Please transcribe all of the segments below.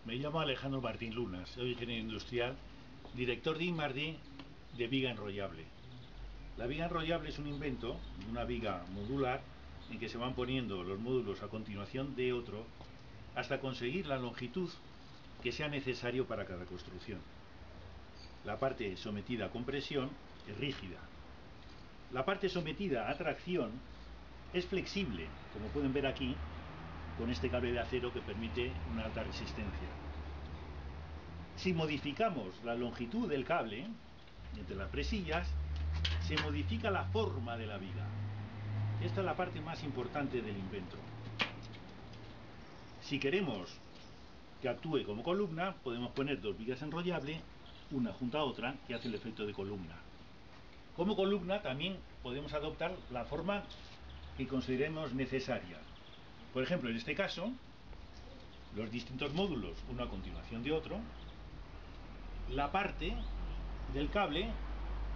Me llamo Alejandro Martín Luna, soy ingeniero industrial, director de I+D de viga enrollable. La viga enrollable es un invento de una viga modular en que se van poniendo los módulos a continuación de otro hasta conseguir la longitud que sea necesario para cada construcción. La parte sometida a compresión es rígida. La parte sometida a tracción es flexible, como pueden ver aquí, con este cable de acero que permite una alta resistencia. Si modificamos la longitud del cable entre las presillas, se modifica la forma de la viga. Esta es la parte más importante del invento. Si queremos que actúe como columna, podemos poner dos vigas enrollables, una junto a otra, que hace el efecto de columna. Como columna también podemos adoptar la forma que consideremos necesaria. Por ejemplo, en este caso, los distintos módulos, uno a continuación de otro, la parte del cable,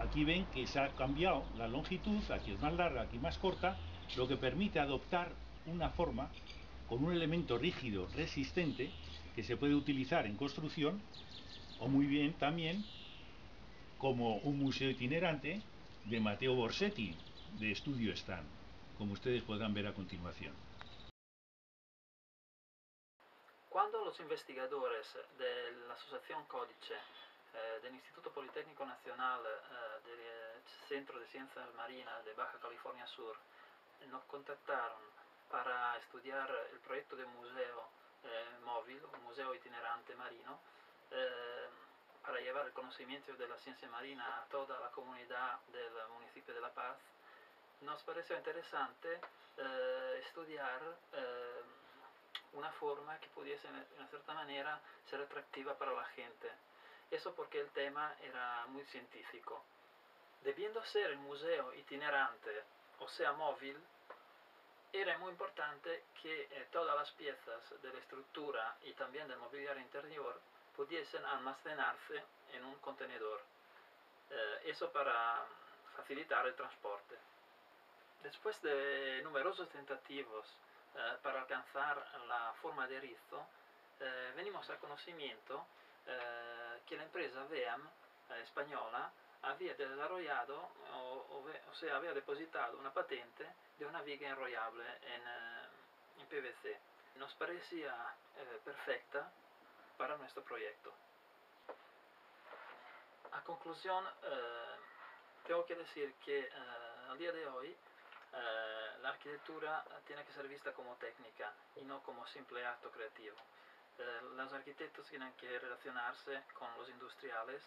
aquí ven que se ha cambiado la longitud, aquí es más larga, aquí más corta, lo que permite adoptar una forma con un elemento rígido, resistente, que se puede utilizar en construcción, o muy bien también como un museo itinerante de Matteo Borsetti, de Studio Stan, como ustedes podrán ver a continuación. Cuando los investigadores de la Asociación Códice del Instituto Politécnico Nacional del Centro de Ciencias Marinas de Baja California Sur nos contactaron para estudiar el proyecto de museo móvil, un museo itinerante marino, para llevar el conocimiento de la ciencia marina a toda la comunidad del municipio de La Paz, nos pareció interesante estudiar una forma que pudiese en una cierta manera ser atractiva para la gente. Eso porque el tema era muy científico. Debiendo ser el museo itinerante, o sea móvil, era muy importante que todas las piezas de la estructura y también del mobiliario interior pudiesen almacenarse en un contenedor. Eso para facilitar el transporte. Después de numerosos tentativos para alcanzar la forma de rizo, venimos al conocimiento que la empresa VEAM española había desarrollado, o sea, había depositado una patente de una viga enrollable en PVC. Nos parecía perfecta para nuestro proyecto. A conclusión, tengo que decir que al día de hoy la arquitectura tiene que ser vista como técnica y no como simple acto creativo. Los arquitectos tienen que relacionarse con los industriales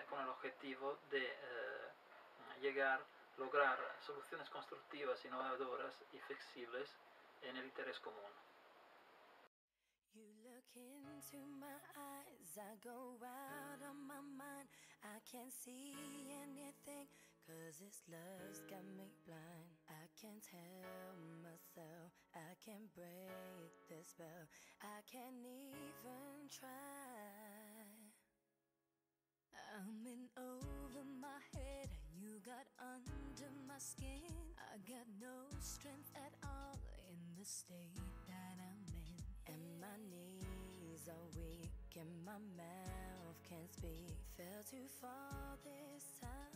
con el objetivo de lograr soluciones constructivas, innovadoras y flexibles en el interés común. You look into my eyes, I go out of my mind. I can't see anything, 'cause this love's got me blind. I can't help myself, I can't break the spell, I can't even try. I'm in over my head, you got under my skin. I got no strength at all in the state that I'm in. And my knees are weak and my mouth can't speak. Fell too far this time.